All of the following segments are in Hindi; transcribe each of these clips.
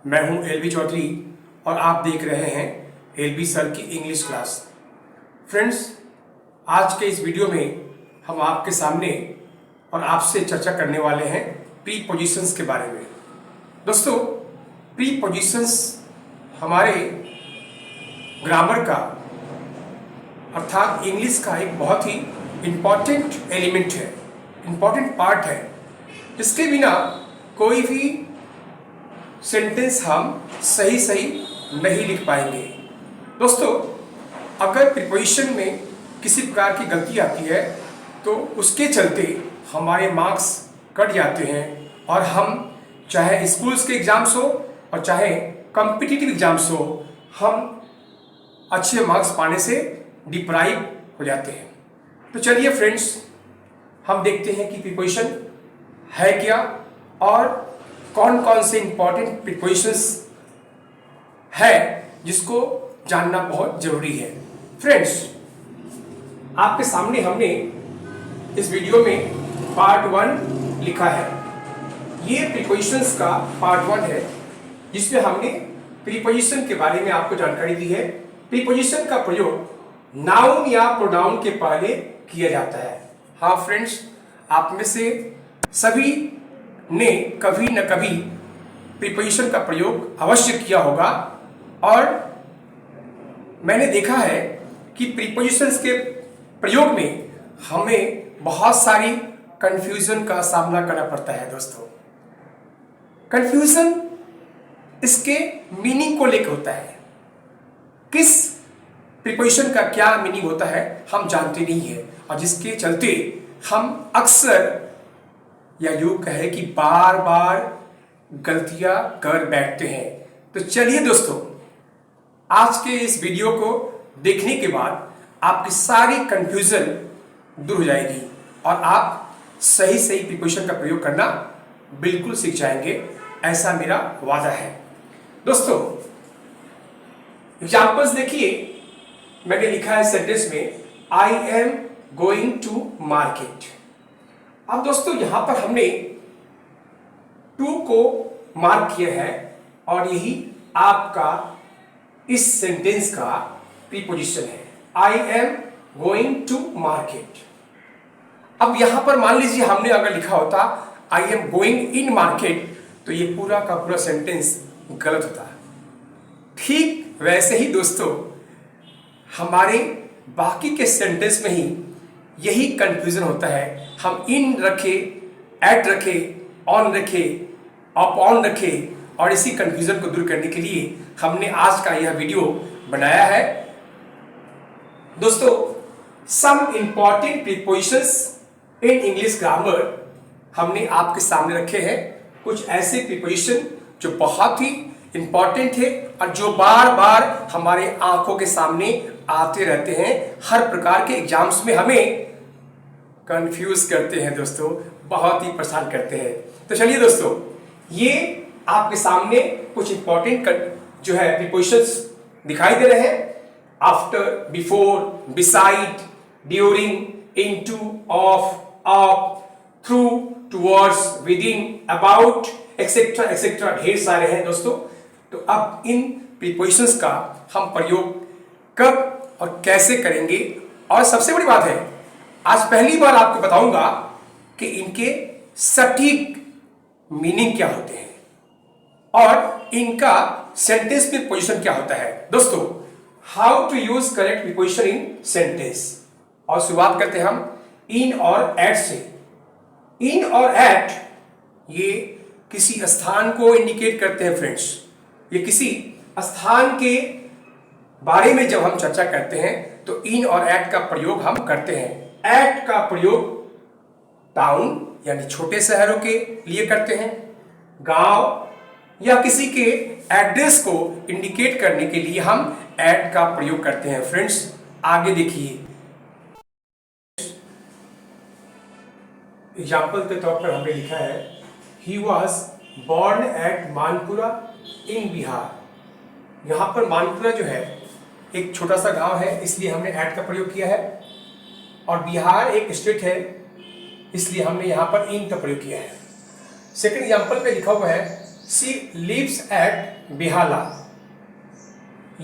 मैं हूं एलबी चौधरी और आप देख रहे हैं एलबी सर की इंग्लिश क्लास। फ्रेंड्स, आज के इस वीडियो में हम आपके सामने और आपसे चर्चा करने वाले हैं प्रीपोजिशंस के बारे में। दोस्तों, प्रीपोजिशंस हमारे ग्रामर का अर्थात इंग्लिश का एक बहुत ही इम्पॉर्टेंट एलिमेंट है, इम्पॉर्टेंट पार्ट है। इसके बिना कोई भी सेंटेंस हम सही नहीं लिख पाएंगे। दोस्तों, अगर प्रीपोजिशन में किसी प्रकार की गलती आती है तो उसके चलते हमारे मार्क्स कट जाते हैं और हम चाहे स्कूल्स के एग्जाम्स हो और चाहे कॉम्पिटिटिव एग्जाम्स हो, हम अच्छे मार्क्स पाने से डिप्राइव हो जाते हैं। तो चलिए फ्रेंड्स, हम देखते हैं कि प्रीपोजिशन है क्या और कौन कौन से इंपॉर्टेंट प्रीपोजिशंस है जिसको जानना बहुत जरूरी है। फ्रेंड्स, आपके सामने हमने इस वीडियो में पार्ट 1 लिखा है। ये प्रीपोजिशंस का पार्ट 1 है जिसमें हमने प्रीपोजिशन के बारे में आपको जानकारी दी है। प्रीपोजिशन का प्रयोग नाउन या प्रोनाउन के पहले किया जाता है। हाँ फ्रेंड्स, आप में से सभी ने कभी न कभी प्रीपोजिशन का प्रयोग अवश्य किया होगा और मैंने देखा है कि प्रीपोजिशंस के प्रयोग में हमें बहुत सारी कंफ्यूजन का सामना करना पड़ता है। दोस्तों, कंफ्यूजन इसके मीनिंग को लेकर होता है। किस प्रीपोजिशन का क्या मीनिंग होता है हम जानते नहीं है और जिसके चलते हम अक्सर या यूं कहे कि बार बार गलतियां कर बैठते हैं। तो चलिए दोस्तों, आज के इस वीडियो को देखने के बाद आपकी सारी कंफ्यूजन दूर हो जाएगी और आप सही प्रीपोजिशन का प्रयोग करना बिल्कुल सीख जाएंगे, ऐसा मेरा वादा है। दोस्तों, एग्जाम्पल्स देखिए, मैंने लिखा है सेंटेंस में I am going to market. अब दोस्तों, यहां पर हमने टू को मार्क किया है और यही आपका इस सेंटेंस का प्रीपोजिशन है। I am going to market. अब यहां पर मान लीजिए हमने अगर लिखा होता I am going in market, तो ये पूरा का पूरा सेंटेंस गलत होता। ठीक वैसे ही दोस्तों, हमारे बाकी के सेंटेंस में ही यही कंफ्यूजन होता है। हम इन रखे, एट रखे, ऑन रखे, अपॉन रखे और इसी कंफ्यूजन को दूर करने के लिए हमने आज का यह वीडियो बनाया है। दोस्तों, some important prepositions in English grammar हमने आपके सामने रखे हैं। कुछ ऐसे प्रीपोजिशन जो बहुत ही इंपॉर्टेंट है और जो बार बार हमारे आंखों के सामने आते रहते हैं। हर प्रकार के एग्जाम्स में हमें कंफ्यूज करते हैं दोस्तों, बहुत ही परेशान करते हैं। तो चलिए दोस्तों, ये आपके सामने कुछ इंपॉर्टेंट जो है प्रीपोजिशंस दिखाई दे रहे हैं। After, before, beside, during, into, of, of, through, towards, within, about, etcetera etcetera, ढेर सारे हैं दोस्तों। तो अब इन प्रीपोजिशंस का हम प्रयोग कब और कैसे करेंगे, और सबसे बड़ी बात है, आज पहली बार आपको बताऊंगा कि इनके सटीक मीनिंग क्या होते हैं और इनका सेंटेंस में पोजीशन क्या होता है। दोस्तों, how to use correct preposition in sentence. और शुरुआत करते हैं हम इन और एट से। इन और एट ये किसी स्थान को इंडिकेट करते हैं। फ्रेंड्स, ये किसी स्थान के बारे में जब हम चर्चा करते हैं तो इन और एट का प्रयोग हम करते हैं। एट का प्रयोग टाउन यानी छोटे शहरों के लिए करते हैं, गांव या किसी के एड्रेस को इंडिकेट करने के लिए हम एट का प्रयोग करते हैं। फ्रेंड्स, आगे देखिए, एग्जाम्पल के तौर पर हमने लिखा है he was born at Manpura in Bihar. यहां पर मानपुरा जो है एक छोटा सा गांव है, इसलिए हमने एट का प्रयोग किया है, और बिहार एक स्टेट है इसलिए हमने यहां पर इन का प्रयोग किया है। सेकंड एग्जांपल पे लिखा हुआ है शी लिव्स एट बेहाला।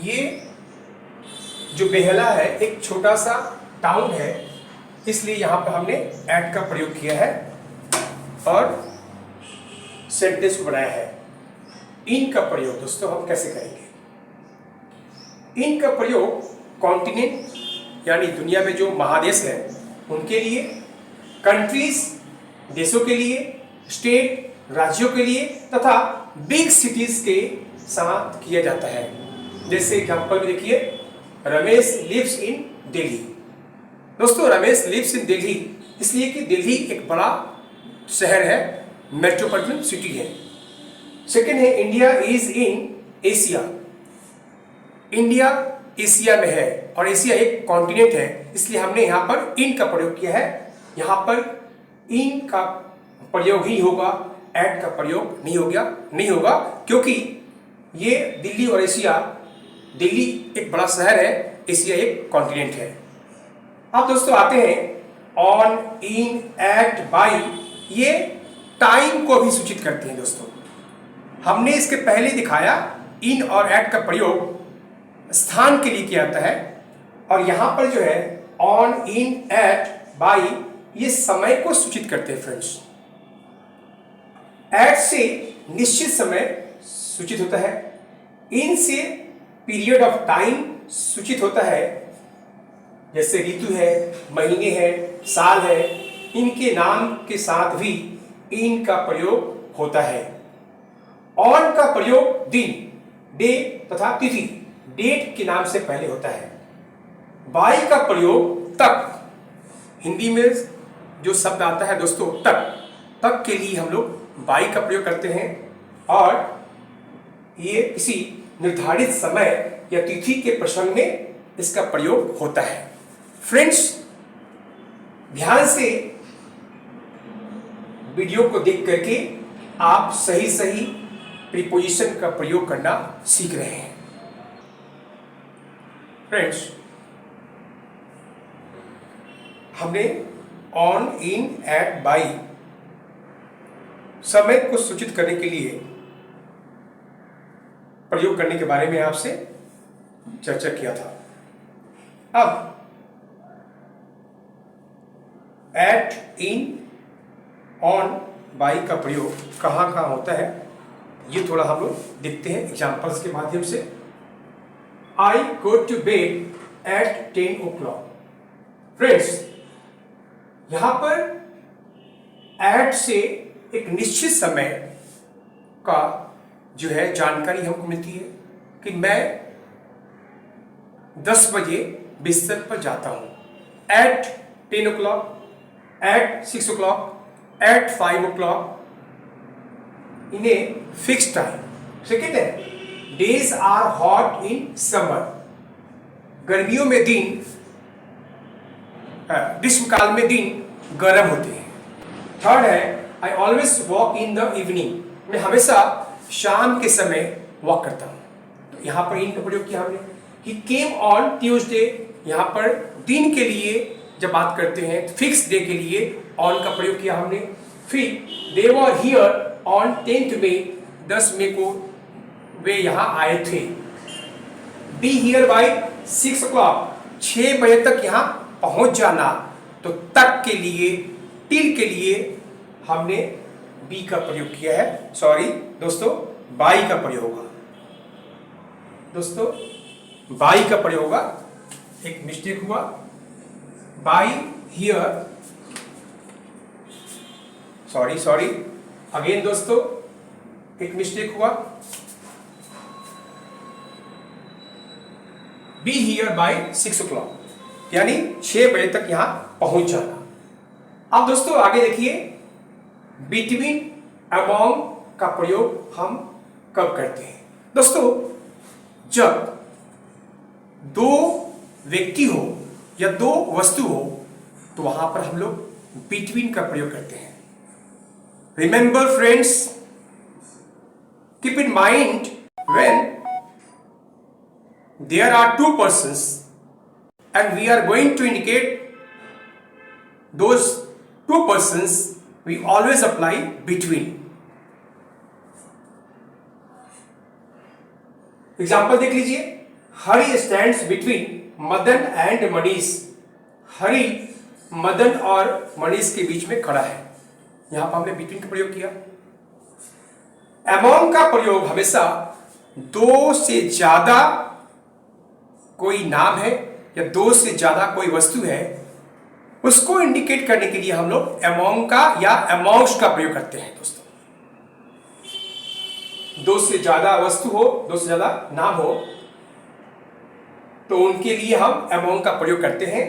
ये जो बेहला है एक छोटा सा टाउन है, इसलिए यहां पर हमने एट का प्रयोग किया है और सेंटेंस को बनाया है। इन का प्रयोग दोस्तों हम कैसे करेंगे? इन का प्रयोग कॉन्टिनेंट यानी दुनिया में जो महादेश है उनके लिए, कंट्रीज देशों के लिए, स्टेट राज्यों के लिए तथा बिग सिटीज के साथ किया जाता है। जैसे एग्जांपल में देखिए, रमेश लिव्स इन दिल्ली। दोस्तों रमेश लिव्स इन दिल्ली इसलिए कि दिल्ली एक बड़ा शहर है, मेट्रोपॉलिटन सिटी है। सेकेंड है India is in Asia. India Asia में है और एशिया एक कॉन्टिनेंट है, इसलिए हमने यहाँ पर इन का प्रयोग किया है। यहाँ पर इन का प्रयोग ही होगा, एट का प्रयोग नहीं होगा क्योंकि ये दिल्ली और एशिया, दिल्ली एक बड़ा शहर है, एशिया एक कॉन्टिनेंट है। अब दोस्तों आते हैं ऑन, इन, एट, बाई। ये टाइम को भी सूचित करते हैं। दोस्तों हमने इसके पहले दिखाया इन और एट का प्रयोग स्थान के लिए किया जाता है और यहां पर जो है ऑन, इन, एट, बाई ये समय को सूचित करते हैं। फ्रेंड्स एट से निश्चित समय सूचित होता है, इन से पीरियड ऑफ टाइम सूचित होता है, जैसे ऋतु है, महीने हैं, साल है, इनके नाम के साथ भी इन का प्रयोग होता है। ऑन का प्रयोग दिन, डे तथा तिथि, डेट के नाम से पहले होता है। बाई का प्रयोग तक, हिंदी में जो शब्द आता है दोस्तों तक के लिए हम लोग बाई का प्रयोग करते हैं और ये किसी निर्धारित समय या तिथि के प्रसंग में इसका प्रयोग होता है। फ्रेंड्स ध्यान से वीडियो को देख करके आप सही प्रीपोजिशन का प्रयोग करना सीख रहे हैं। फ्रेंड्स हमने ऑन, इन, एट, बाई समय को सूचित करने के लिए प्रयोग करने के बारे में आपसे चर्चा किया था। अब एट, इन, ऑन, बाई का प्रयोग कहाँ कहाँ होता है ये थोड़ा हम लोग देखते हैं एग्जाम्पल्स के माध्यम से। I go to bed at 10 o'clock। Friends यहां पर एट से एक निश्चित समय का जो है जानकारी हमको मिलती है कि मैं 10 बजे बिस्तर पर जाता हूं। At 10 o'clock, at 6 o'clock, at 5 o'clock in a fix time. Second है days are hot in summer. गर्मियों में दिन, ग्रीष्मकाल में दिन गर्म होते हैं। थर्ड है I always walk in the evening. मैं हमेशा शाम के समय वॉक करता हूं। तो यहां पर इन का प्रयोग किया हमने। ही केम ऑन ट्यूसडे, यहां पर दिन के लिए जब बात करते हैं फिक्स डे के लिए ऑन का प्रयोग किया हमने। फिर दे वर हियर ऑन 10th मई, 10 मई को वे यहां आए थे। बी हियर बाय 6 o'clock, 6 बजे तक यहां पहुंच जाना। तो तक के लिए, टिल के लिए हमने बी का प्रयोग किया है। सॉरी दोस्तों, बाई का प्रयोग होगा। दोस्तों बाई का प्रयोग होगा, एक मिस्टेक हुआ। बाई हियर, सॉरी अगेन दोस्तों एक मिस्टेक हुआ। बी हियर बाय 6 o'clock यानी 6 बजे तक यहां पहुंच जाना। अब दोस्तों आगे देखिए, बिटवीन, अमॉन्ग का प्रयोग हम कब करते हैं? दोस्तों जब दो व्यक्ति हो या दो वस्तु हो तो वहां पर हम लोग बिटवीन का प्रयोग करते हैं। Remember friends, keep in mind when there are two persons and we are going to indicate those two persons, we always apply between. Example देख लीजिए, Hari stands between Madan and Manish. Hari Madan और मनीष के बीच में खड़ा है। यहां पर हमने बिटवीन का प्रयोग किया। अमोंग का प्रयोग हमेशा दो से ज्यादा कोई नाम है या दो से ज्यादा कोई वस्तु है उसको इंडिकेट करने के लिए हम लोग अमोंग का या अमोंग्स का प्रयोग करते हैं दोस्तों। दो से ज्यादा वस्तु हो, दो से ज्यादा नाम हो, तो उनके लिए हम अमोंग का प्रयोग करते हैं।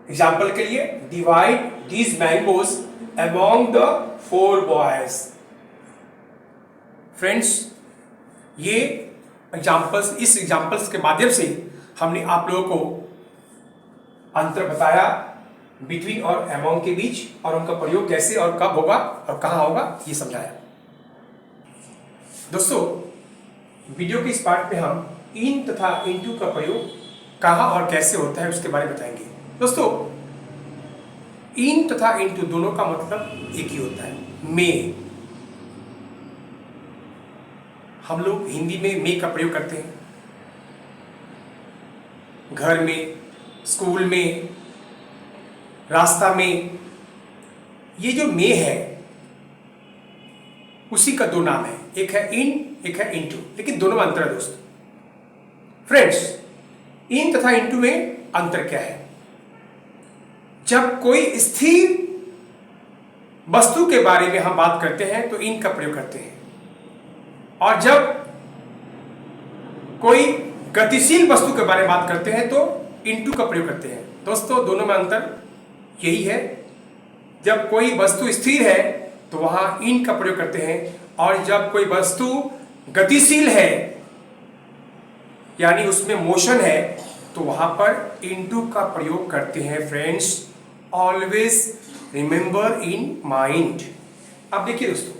एग्जाम्पल के लिए, divide these mangoes among the 4 boys. Friends, ये एग्जाम्पल्स, इस एग्जाम्पल्स के माध्यम से हमने आप लोगों को अंतर बताया बिटवीन और अमोंग के बीच, और उनका प्रयोग कैसे और कब होगा और कहां होगा ये समझाया। दोस्तों, वीडियो के इस पार्ट में हम इन तथा इनटू का प्रयोग कहां और कैसे होता है उसके बारे में बताएंगे। दोस्तों, इन तथा इनटू दोनों का मतलब एक ही होता है, में। हम लोग हिंदी में का प्रयोग करते हैं, घर में, स्कूल में, रास्ता में। ये जो में है उसी का दो नाम है, एक है इन, एक है इनटू, लेकिन दोनों में अंतर है दोस्तों। फ्रेंड्स, इन तथा इनटू में अंतर क्या है? जब कोई स्थिर वस्तु के बारे में हम बात करते हैं तो इन का प्रयोग करते हैं, और जब कोई गतिशील वस्तु के बारे में बात करते हैं तो इनटू का प्रयोग करते हैं। दोस्तों, दोनों में अंतर यही है, जब कोई वस्तु स्थिर है तो वहां इन का प्रयोग करते हैं, और जब कोई वस्तु गतिशील है यानी उसमें मोशन है तो वहां पर इनटू का प्रयोग करते हैं। Friends, always remember in mind. अब देखिए दोस्तों,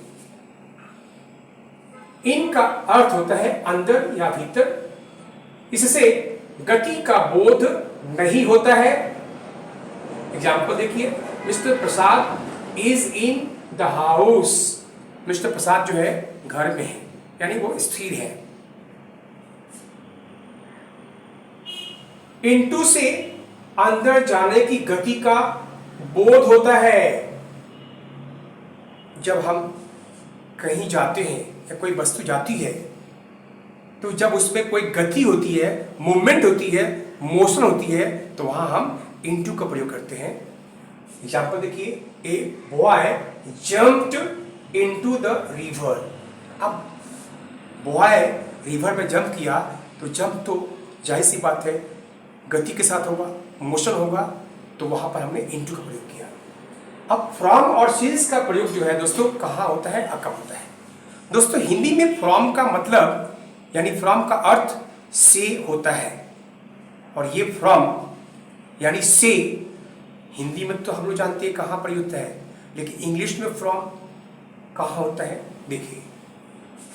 इन का अर्थ होता है अंदर या भीतर। इससे गति का बोध नहीं होता है। एग्जाम्पल देखिए, mister Prasad is in the house. Mister Prasad जो है घर में है, यानी वो स्थिर है। इनटू से अंदर जाने की गति का बोध होता है। जब हम कहीं जाते हैं या कोई वस्तु जाती है तो जब उसमें कोई गति होती है, मूवमेंट होती है, मोशन होती है, तो वहां हम इनटू का प्रयोग करते हैं। एग्जाम्पल देखिए, a boy jumped into the river. अब बॉय रिवर में जंप किया तो जंप तो जाहिर सी बात है गति के साथ होगा, मोशन होगा, तो वहां पर हमने इनटू का प्रयोग किया। अब फ्रॉम और सिंस का प्रयोग जो है दोस्तों कहाँ होता है और कब होता है? दोस्तों, हिंदी में फ्रॉम का मतलब यानी फ्रॉम का अर्थ से होता है, और ये फ्रॉम यानी से हिंदी में तो हम लोग जानते हैं कहाँ प्रयोग होता है, लेकिन इंग्लिश में फ्रॉम कहाँ होता है? देखिए,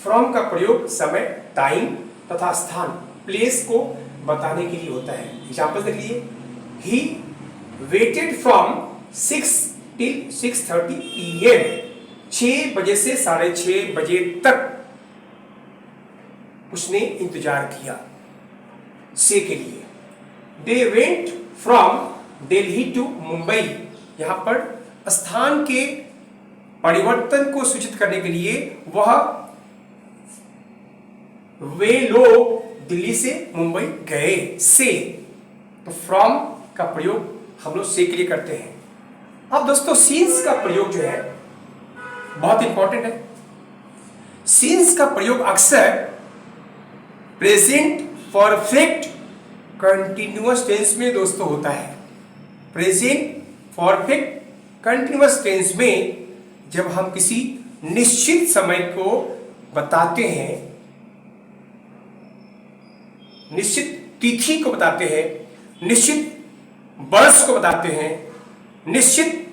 फ्रॉम का प्रयोग समय, टाइम तथा स्थान, प्लेस को बताने के लिए होता है। एग्जाम्पल देख लीजिए, he waited from 6 till 6:30 PM। 6 बजे से 6:30 बजे तक उसने इंतजार किया से के लिए। They went from Delhi to Mumbai. यहां पर स्थान के परिवर्तन को सूचित करने के लिए वे लोग दिल्ली से मुंबई गए से। तो फ्रॉम का प्रयोग हम लोग से के लिए करते हैं। अब दोस्तों, सिंस का प्रयोग जो है बहुत इंपॉर्टेंट है। सिंस का प्रयोग अक्सर प्रेजेंट परफेक्ट कंटिन्यूअस टेंस में दोस्तों होता है। प्रेजेंट परफेक्ट कंटिन्यूअस टेंस में जब हम किसी निश्चित समय को बताते हैं, निश्चित तिथि को बताते हैं, निश्चित वर्ष को बताते हैं, निश्चित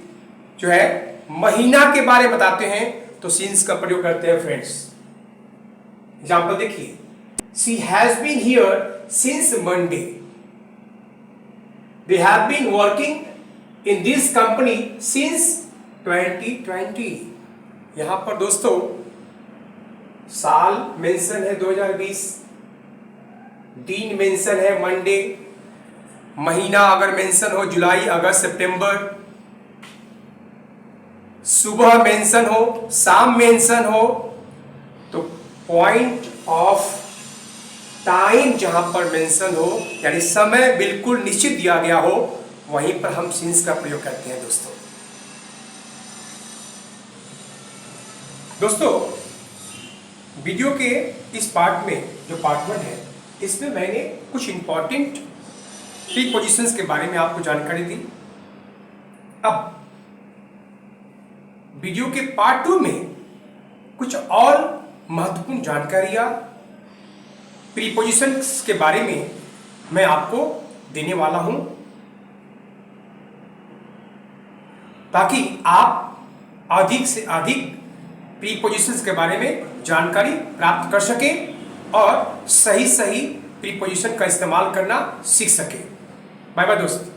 जो है महीना के बारे में बताते हैं, तो सिंस का प्रयोग करते हैं। फ्रेंड्स, एग्जाम्पल देखिए, she has been here since Monday. They have been working in this company since 2020। यहां पर दोस्तों साल मेंशन है 2020, दिन मेंशन है मंडे, महीना अगर मेंशन हो जुलाई अगस्त सितंबर, सुबह मेंशन हो शाम मेंशन हो, तो पॉइंट ऑफ टाइम जहां पर मेंशन हो यानी समय बिल्कुल निश्चित दिया गया हो, वहीं पर हम सिंस का प्रयोग करते हैं। दोस्तों वीडियो के इस पार्ट में जो पार्ट 1 है, इसमें मैंने कुछ इंपॉर्टेंट प्रीपोजिशंस के बारे में आपको जानकारी दी। अब वीडियो के पार्ट 2 में कुछ और महत्वपूर्ण जानकारियां प्रीपोजिशंस के बारे में मैं आपको देने वाला हूं, ताकि आप अधिक से अधिक प्रीपोजिशंस के बारे में जानकारी प्राप्त कर सकें और सही सही प्रीपोजिशन का इस्तेमाल करना सीख सकें। बाय बाय दोस्त।